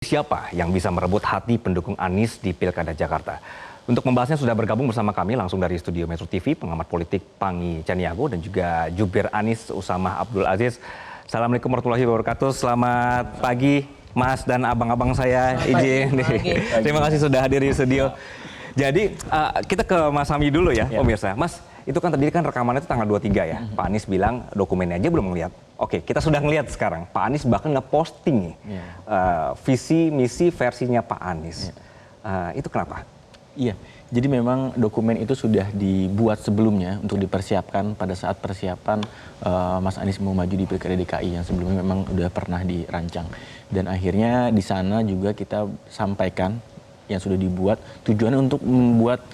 Siapa yang bisa merebut hati pendukung Anies di Pilkada Jakarta? Untuk membahasnya sudah bergabung bersama kami langsung dari studio Metro TV, pengamat politik Panggi Caniago dan juga Jubir Anies Usamah Abdul Aziz. Assalamualaikum warahmatullahi wabarakatuh. Selamat pagi Mas dan abang-abang saya izin. Terima kasih sudah hadir di studio. Jadi kita ke Mas Hami dulu ya, pemirsa. Mas, itu kan tadi kan rekamannya itu tanggal 23 ya. Pak Anies bilang dokumennya aja belum ngeliat. Oke, kita sudah ngeliat sekarang. Pak Anies bahkan nge-posting visi misi versinya Pak Anies. Itu kenapa? Iya, jadi memang dokumen itu sudah dibuat sebelumnya untuk dipersiapkan pada saat persiapan Mas Anies mau maju di Pilkada DKI yang sebelumnya memang sudah pernah dirancang. Dan akhirnya di sana juga kita sampaikan yang sudah dibuat tujuannya untuk membuat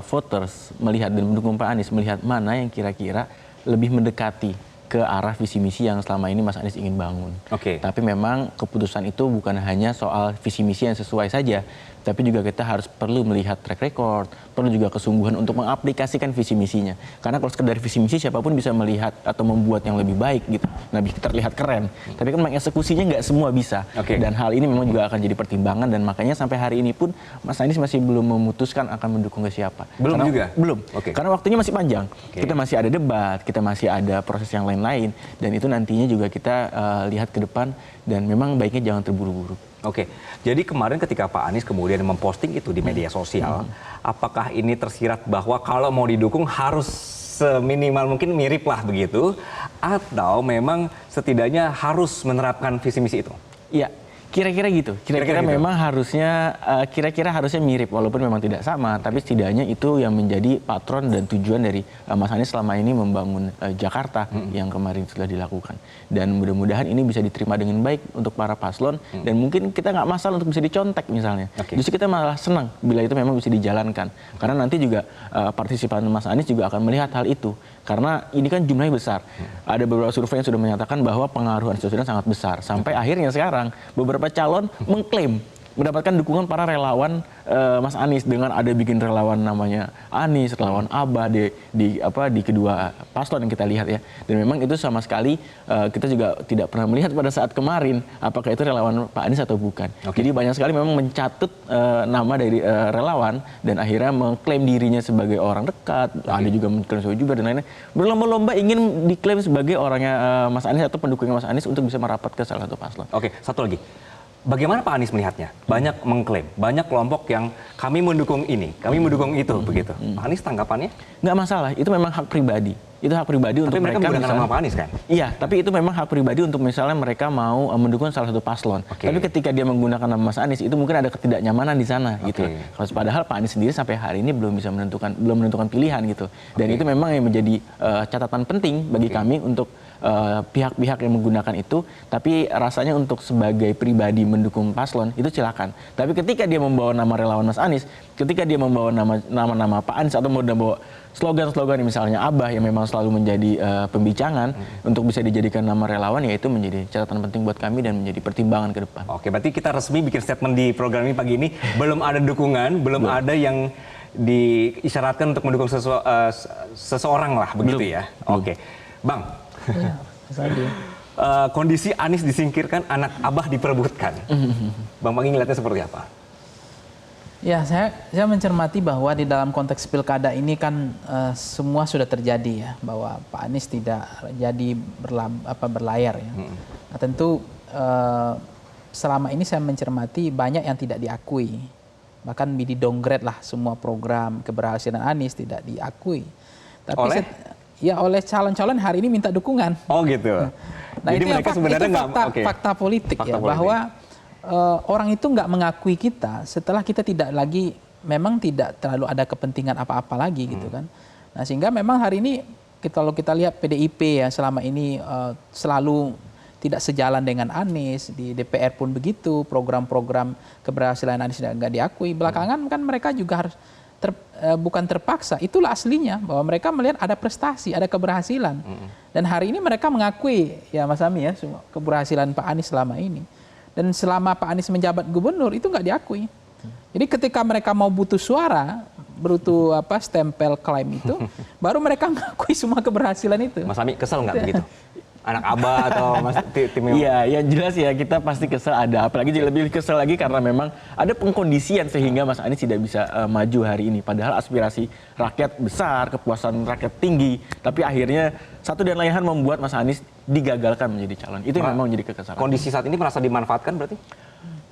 voters melihat dan mendukung Pak Anies, melihat mana yang kira-kira lebih mendekati ke arah visi misi yang selama ini Mas Anies ingin bangun. Tapi memang keputusan itu bukan hanya soal visi misi yang sesuai saja, tapi juga kita harus perlu melihat track record, perlu juga kesungguhan untuk mengaplikasikan visi misinya. Karena kalau sekedar visi misi siapapun bisa melihat atau membuat yang lebih baik gitu, lebih terlihat keren. Tapi kan mengeksekusinya nggak semua bisa. Dan hal ini memang juga akan jadi pertimbangan dan makanya sampai hari ini pun Mas Anies masih belum memutuskan akan mendukung ke siapa. Belum. Karena waktunya masih panjang. Kita masih ada debat, kita masih ada proses yang lain dan itu nantinya juga kita lihat ke depan dan memang baiknya jangan terburu-buru. Jadi kemarin ketika Pak Anies kemudian memposting itu di media sosial, apakah ini tersirat bahwa kalau mau didukung harus seminimal mungkin mirip lah begitu, atau memang setidaknya harus menerapkan visi misi itu? Iya. Kira-kira gitu. Kira-kira memang harusnya harusnya mirip walaupun memang tidak sama, tapi setidaknya itu yang menjadi patron dan tujuan dari Mas Anies selama ini membangun Jakarta yang kemarin sudah dilakukan. Dan mudah-mudahan ini bisa diterima dengan baik untuk para paslon dan mungkin kita nggak masalah untuk bisa dicontek misalnya. Justru kita malah senang bila itu memang bisa dijalankan. Karena nanti juga partisipan Mas Anies juga akan melihat hal itu. Karena ini kan jumlahnya besar. Ada beberapa survei yang sudah menyatakan bahwa pengaruh Anies Baswedan sangat besar. Sampai akhirnya sekarang beberapa calon mengklaim mendapatkan dukungan para relawan Mas Anies dengan ada bikin relawan namanya Anies, relawan Abah di kedua paslon yang kita lihat ya. Dan memang itu sama sekali kita juga tidak pernah melihat pada saat kemarin apakah itu relawan Pak Anies atau bukan. Jadi banyak sekali memang mencatut nama dari relawan dan akhirnya mengklaim dirinya sebagai orang dekat. Ada juga mengklaim juga dan lainnya. Berlomba-lomba ingin diklaim sebagai orangnya Mas Anies atau pendukungnya Mas Anies untuk bisa merapat ke salah satu paslon. Satu lagi. Bagaimana Pak Anies melihatnya? Banyak mengklaim, banyak kelompok yang kami mendukung ini, kami mendukung itu, begitu. Pak Anies tanggapannya? Nggak masalah, itu memang hak pribadi. Itu hak pribadi untuk mereka menggunakan nama Pak Anies kan? Iya, tapi itu memang hak pribadi untuk misalnya mereka mau mendukung salah satu paslon. Tapi ketika dia menggunakan nama Mas Anies, itu mungkin ada ketidaknyamanan di sana gitu. Kalau padahal Pak Anies sendiri sampai hari ini belum menentukan pilihan gitu. Dan itu memang yang menjadi catatan penting bagi kami untuk pihak-pihak yang menggunakan itu, tapi rasanya untuk sebagai pribadi mendukung paslon itu silakan. Tapi ketika dia membawa nama relawan Mas Anies, ketika dia membawa nama Pak Anies atau mau membawa slogan-slogan misalnya Abah yang memang selalu menjadi pembicaraan untuk bisa dijadikan nama relawan, ya itu menjadi catatan penting buat kami dan menjadi pertimbangan ke depan. Berarti kita resmi bikin statement di program ini pagi ini, belum ada dukungan, belum ada yang diisyaratkan untuk mendukung seseorang lah begitu ya. Bang. Kondisi Anies disingkirkan, anak Abah diperebutkan. Bang Panggi ngeliatnya seperti apa? Ya, saya mencermati bahwa di dalam konteks pilkada ini kan semua sudah terjadi ya, bahwa Pak Anies tidak jadi berlayar ya. Nah, tentu selama ini saya mencermati banyak yang tidak diakui. Bahkan di-downgrade lah semua program keberhasilan Anies tidak diakui. Tapi oleh calon-calon hari ini minta dukungan. Gitu. Nah, jadi itu mereka sebenarnya fakta politik ya, bahwa orang itu nggak mengakui kita setelah kita memang tidak terlalu ada kepentingan apa-apa lagi gitu kan. Nah, sehingga memang hari ini kalau kita lihat PDIP ya selama ini selalu tidak sejalan dengan Anies, di DPR pun begitu, program-program keberhasilan Anies nggak diakui. Belakangan kan mereka juga harus bukan terpaksa, itulah aslinya bahwa mereka melihat ada prestasi, ada keberhasilan. Dan hari ini mereka mengakui ya Mas Ami ya keberhasilan Pak Anies selama ini. Dan selama Pak Anies menjabat gubernur itu nggak diakui. Jadi ketika mereka mau butuh suara, butuh stempel klaim itu, baru mereka mengakui semua keberhasilan itu. Mas Ami kesel nggak begitu? anak abah atau tim yang... Iya, yang jelas ya kita pasti kesel ada. Apalagi lebih kesel lagi karena memang ada pengkondisian sehingga Mas Anies tidak bisa maju hari ini. Padahal aspirasi rakyat besar, kepuasan rakyat tinggi. Tapi akhirnya satu dan lain hal membuat Mas Anies digagalkan menjadi calon. Itu yang memang menjadi kekesalan. Kondisi saat ini merasa dimanfaatkan berarti?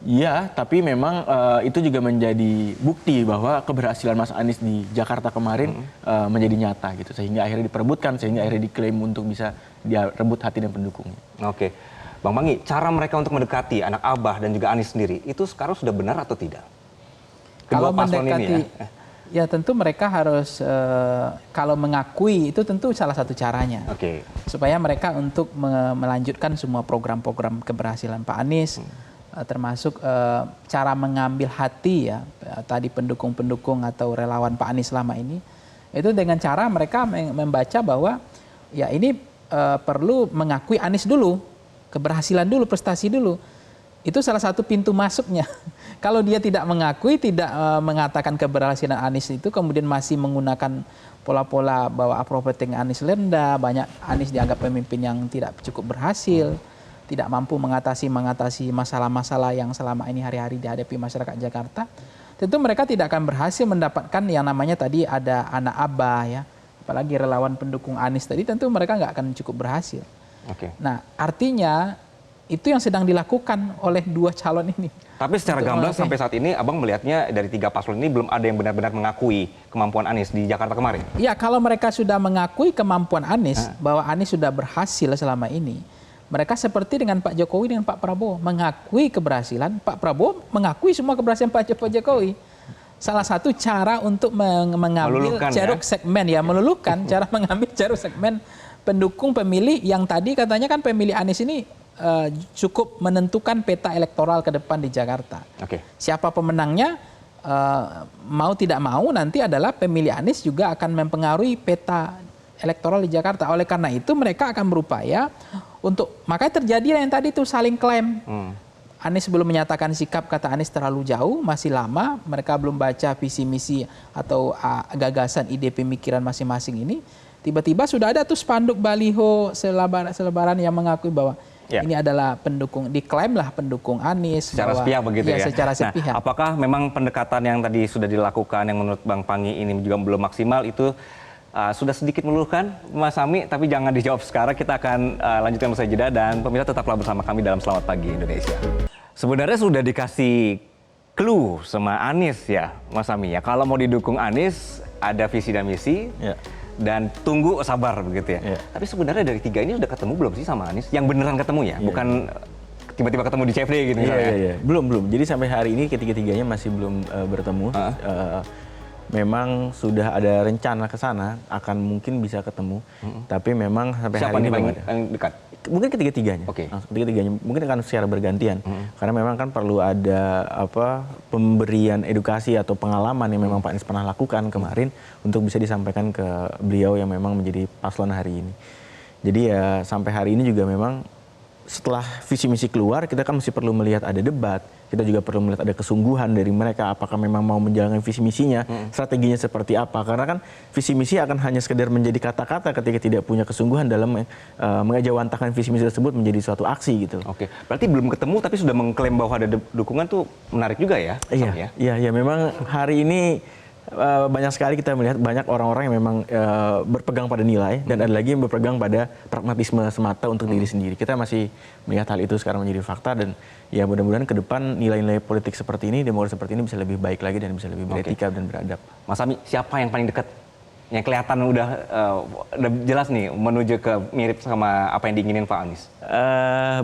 Iya, tapi memang itu juga menjadi bukti bahwa keberhasilan Mas Anies di Jakarta kemarin menjadi nyata gitu. Sehingga akhirnya diperebutkan, sehingga akhirnya diklaim untuk bisa dia rebut hati dan pendukungnya. Oke. Bang Pangi, cara mereka untuk mendekati anak Abah dan juga Anies sendiri, itu sekarang sudah benar atau tidak? Kalau mendekati, ya tentu mereka harus, kalau mengakui itu tentu salah satu caranya. Oke. Supaya mereka untuk melanjutkan semua program-program keberhasilan Pak Anies, termasuk cara mengambil hati ya, tadi pendukung-pendukung atau relawan Pak Anies selama ini, itu dengan cara mereka membaca bahwa ya ini perlu mengakui Anies dulu, keberhasilan dulu, prestasi dulu. Itu salah satu pintu masuknya. Kalau dia tidak mengakui, tidak mengatakan keberhasilan Anies itu, kemudian masih menggunakan pola-pola bahwa approval rating Anies rendah, banyak Anies dianggap pemimpin yang tidak cukup berhasil, tidak mampu mengatasi masalah-masalah yang selama ini hari-hari dihadapi masyarakat Jakarta, tentu mereka tidak akan berhasil mendapatkan yang namanya tadi ada anak abah ya. Apalagi relawan pendukung Anies tadi, tentu mereka nggak akan cukup berhasil. Oke. Nah, artinya itu yang sedang dilakukan oleh dua calon ini. Tapi secara gamblang sampai saat ini, Abang melihatnya dari tiga paslon ini belum ada yang benar-benar mengakui kemampuan Anies di Jakarta kemarin. Ya, kalau mereka sudah mengakui kemampuan Anies, bahwa Anies sudah berhasil selama ini, mereka seperti dengan Pak Jokowi dengan Pak Prabowo, mengakui keberhasilan, Pak Prabowo mengakui semua keberhasilan Pak Jokowi. Salah satu cara untuk mengambil ceruk segmen ya, meluluhkan cara mengambil ceruk segmen pendukung pemilih yang tadi katanya kan pemilih Anies ini cukup menentukan peta elektoral ke depan di Jakarta. Oke. Siapa pemenangnya mau tidak mau nanti adalah pemilih Anies juga akan mempengaruhi peta elektoral di Jakarta. Oleh karena itu mereka akan berupaya untuk, makanya terjadi yang tadi itu saling klaim. Anies belum menyatakan sikap, kata Anies terlalu jauh, masih lama, mereka belum baca visi misi atau gagasan ide pemikiran masing-masing ini. Tiba-tiba sudah ada tuh spanduk baliho selebaran yang mengakui bahwa ini adalah pendukung, diklaimlah pendukung Anies. Secara sepihak begitu ya? Secara sepihak. Nah, apakah memang pendekatan yang tadi sudah dilakukan yang menurut Bang Pangi ini juga belum maksimal itu sudah sedikit meluluhkan Mas Sami, tapi jangan dijawab sekarang, kita akan lanjutkan usai jeda dan pemirsa tetaplah bersama kami dalam Selamat Pagi Indonesia. Sebenarnya sudah dikasih clue sama Anies ya Mas Sami ya, kalau mau didukung Anies ada visi dan misi dan tunggu sabar begitu ya. Tapi sebenarnya dari tiga ini udah ketemu belum sih sama Anies? Yang beneran ketemu ya, bukan tiba-tiba ketemu di CFD gitu misalnya. Belum. Jadi sampai hari ini ketiga-tiganya masih belum bertemu. Memang sudah ada rencana ke sana, akan mungkin bisa ketemu. Tapi memang sampai hari ini belum ada. Yang dekat? Mungkin ketiga-tiganya. Ketiga-tiganya mungkin akan secara bergantian. Karena memang kan perlu ada pemberian edukasi atau pengalaman yang memang Pak Anies pernah lakukan kemarin untuk bisa disampaikan ke beliau yang memang menjadi paslon hari ini. Jadi ya sampai hari ini juga memang setelah visi misi keluar, kita kan masih perlu melihat ada debat, kita juga perlu melihat ada kesungguhan dari mereka, apakah memang mau menjalankan visi misinya, strateginya seperti apa. Karena kan visi misi akan hanya sekedar menjadi kata-kata ketika tidak punya kesungguhan dalam mengajawantakan visi misi tersebut menjadi suatu aksi gitu. Oke, berarti belum ketemu tapi sudah mengklaim bahwa ada dukungan tuh menarik juga ya? Iya, memang hari ini banyak sekali kita melihat banyak orang-orang yang memang berpegang pada nilai dan ada lagi yang berpegang pada pragmatisme semata untuk diri sendiri. Kita masih melihat hal itu sekarang menjadi fakta dan ya mudah-mudahan ke depan nilai-nilai politik seperti ini, demokrasi seperti ini bisa lebih baik lagi dan bisa lebih beretika dan beradab. Mas Sami, siapa yang paling dekat? Yang kelihatan udah jelas nih menuju ke mirip sama apa yang diinginin Pak Anies?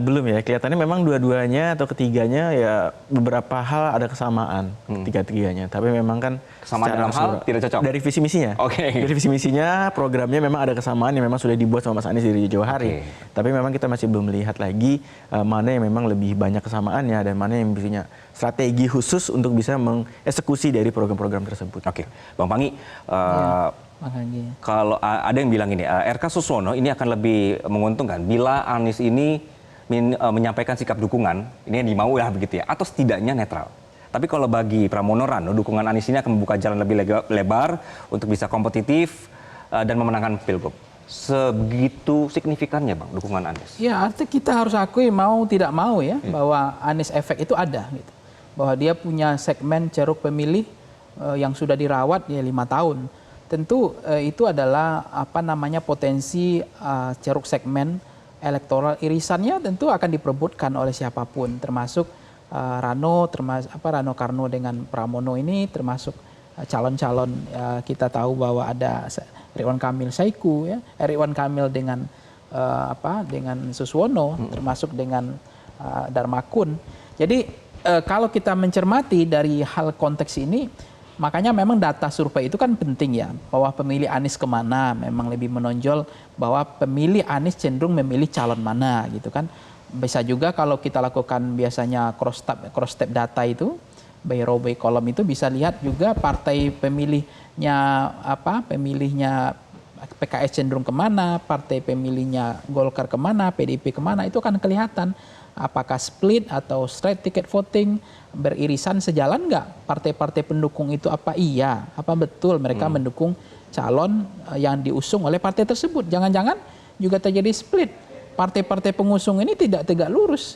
Belum ya, kelihatannya memang dua-duanya atau ketiganya ya beberapa hal ada kesamaan ketiga-tiganya. Tapi memang kan kesamaan dalam hal tidak cocok? Dari visi misinya. Dari visi misinya, programnya memang ada kesamaan yang memang sudah dibuat sama Mas Anies dari jauh hari. Tapi memang kita masih belum melihat lagi mana yang memang lebih banyak kesamaannya dan mana yang punya strategi khusus untuk bisa mengeksekusi dari program-program tersebut. Oke, Bang Pangi, kalau ada yang bilang ini, RK Suswono ini akan lebih menguntungkan bila Anies ini menyampaikan sikap dukungan, ini yang dimau ya begitu ya, atau setidaknya netral. Tapi kalau bagi Pramono Rano, dukungan Anies ini akan membuka jalan lebih lebar untuk bisa kompetitif dan memenangkan Pilgub. sebegitu signifikannya Bang dukungan Anies? Ya, artinya kita harus akui mau tidak mau ya bahwa Anies efek itu ada gitu. Bahwa dia punya segmen ceruk pemilih yang sudah dirawat ya 5 tahun. Tentu itu adalah potensi ceruk segmen elektoral irisannya tentu akan diperebutkan oleh siapapun, termasuk Rano Karno dengan Pramono ini, termasuk calon-calon kita tahu bahwa ada Ridwan Kamil Saiku ya, Ridwan Kamil dengan Suswono, termasuk dengan Darmakun. Jadi kalau kita mencermati dari hal konteks ini, makanya memang data survei itu kan penting ya, bahwa pemilih Anies kemana memang lebih menonjol bahwa pemilih Anies cenderung memilih calon mana gitu kan. Bisa juga kalau kita lakukan biasanya cross step data itu, by row by column itu bisa lihat juga partai pemilihnya PKS cenderung kemana, partai pemilihnya Golkar kemana, PDIP kemana, itu akan kelihatan. Apakah split atau straight ticket voting, beririsan sejalan nggak partai-partai pendukung itu, apa iya, apa betul mereka mendukung calon yang diusung oleh partai tersebut. Jangan-jangan juga terjadi split, partai-partai pengusung ini tidak tegak lurus.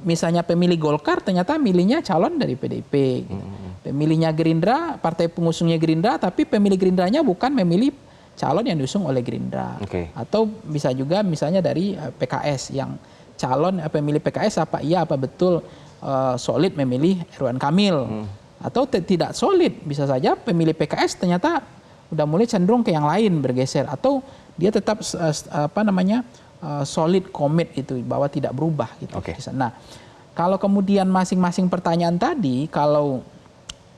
Misalnya pemilih Golkar ternyata milihnya calon dari PDIP, gitu. Pemilihnya Gerindra, partai pengusungnya Gerindra, tapi pemilih Gerindranya bukan memilih calon yang diusung oleh Gerindra. Atau bisa juga misalnya dari PKS yang calon pemilih PKS apa iya apa betul solid memilih Ridwan Kamil atau tidak solid, bisa saja pemilih PKS ternyata udah mulai cenderung ke yang lain, bergeser, atau dia tetap solid komit itu bahwa tidak berubah gitu. Nah, kalau kemudian masing-masing pertanyaan tadi, kalau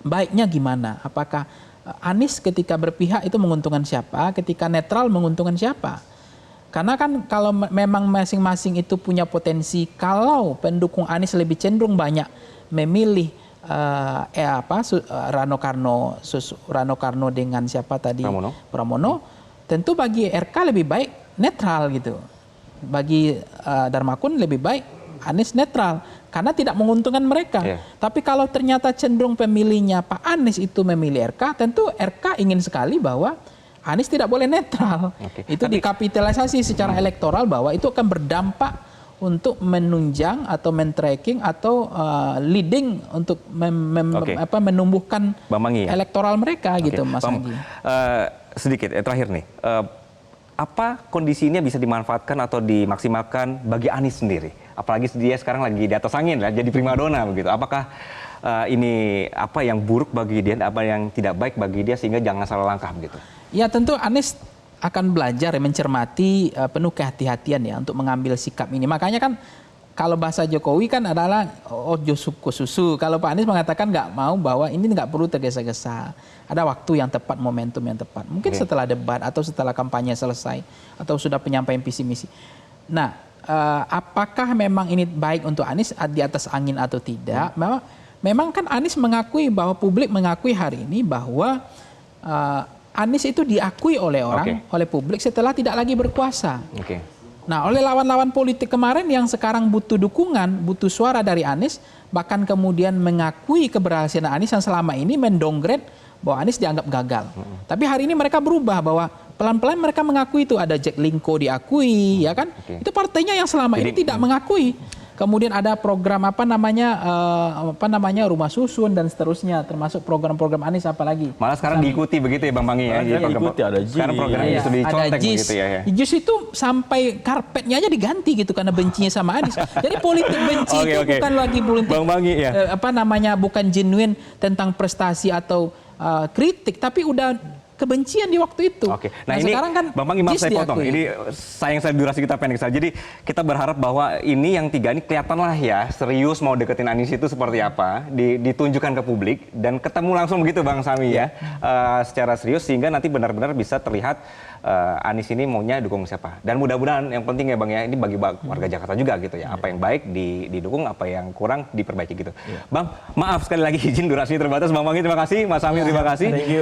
baiknya gimana? Apakah Anies ketika berpihak itu menguntungkan siapa, ketika netral menguntungkan siapa? Karena kan kalau memang masing-masing itu punya potensi, kalau pendukung Anies lebih cenderung banyak memilih Rano Karno dengan siapa tadi? Pramono. Tentu bagi RK lebih baik netral gitu. Bagi Darmakun lebih baik Anies netral karena tidak menguntungkan mereka. Tapi kalau ternyata cenderung pemilihnya Pak Anies itu memilih RK, tentu RK ingin sekali bahwa Anies tidak boleh netral. Itu dikapitalisasi secara elektoral bahwa itu akan berdampak untuk menunjang atau men-tracking atau leading untuk menumbuhkan elektoral mereka gitu, Mas Anggi. Sedikit terakhir nih, apa kondisinya bisa dimanfaatkan atau dimaksimalkan bagi Anies sendiri? Apalagi dia sekarang lagi di atas angin, jadi primadona begitu. Apakah ini apa yang buruk bagi dia, apa yang tidak baik bagi dia sehingga jangan salah langkah begitu? Ya tentu Anies akan belajar mencermati penuh kehati-hatian ya untuk mengambil sikap ini. Makanya kan kalau bahasa Jokowi kan adalah ojo suku susu. Kalau Pak Anies mengatakan nggak mau bahwa ini nggak perlu tergesa-gesa. Ada waktu yang tepat, momentum yang tepat. Mungkin setelah debat atau setelah kampanye selesai atau sudah penyampaian visi misi. Nah, apakah memang ini baik untuk Anies di atas angin atau tidak? Memang kan Anies mengakui bahwa publik mengakui hari ini bahwa Anies itu diakui oleh orang, oleh publik setelah tidak lagi berkuasa. Nah, oleh lawan-lawan politik kemarin yang sekarang butuh dukungan, butuh suara dari Anies, bahkan kemudian mengakui keberhasilan Anies yang selama ini mendowngrade bahwa Anies dianggap gagal. Tapi hari ini mereka berubah bahwa pelan-pelan mereka mengakui itu, ada Jack Linko diakui, ya kan? Itu partainya yang selama ini tidak mengakui. Kemudian ada program rumah susun dan seterusnya, termasuk program-program Anies apalagi. Malah sekarang diikuti begitu ya Bang Bangi ya. Diikuti, ada JIS. Sekarang programnya justru dicontek begitu ya. JIS itu sampai karpetnya aja diganti gitu karena bencinya sama Anies. Jadi politik benci itu bukan lagi politik Bang Bangi ya. Bukan genuine tentang prestasi atau kritik, tapi udah kebencian di waktu itu. Nah ini sekarang kan Bang Bangi, maaf saya potong. Ini sayang saya durasi kita pendek saja. Jadi kita berharap bahwa ini yang tiga ini kelihatanlah ya serius mau deketin Anies itu seperti apa, ditunjukkan ke publik dan ketemu langsung begitu Bang Sami ya, secara serius sehingga nanti benar-benar bisa terlihat Anies ini maunya dukung siapa. Dan mudah-mudahan yang penting ya Bang ya, ini bagi warga Jakarta juga gitu ya. Apa yang baik didukung, apa yang kurang diperbaiki gitu. Bang, maaf sekali lagi izin durasinya terbatas. Bang Bangi terima kasih, Mas Sami terima kasih.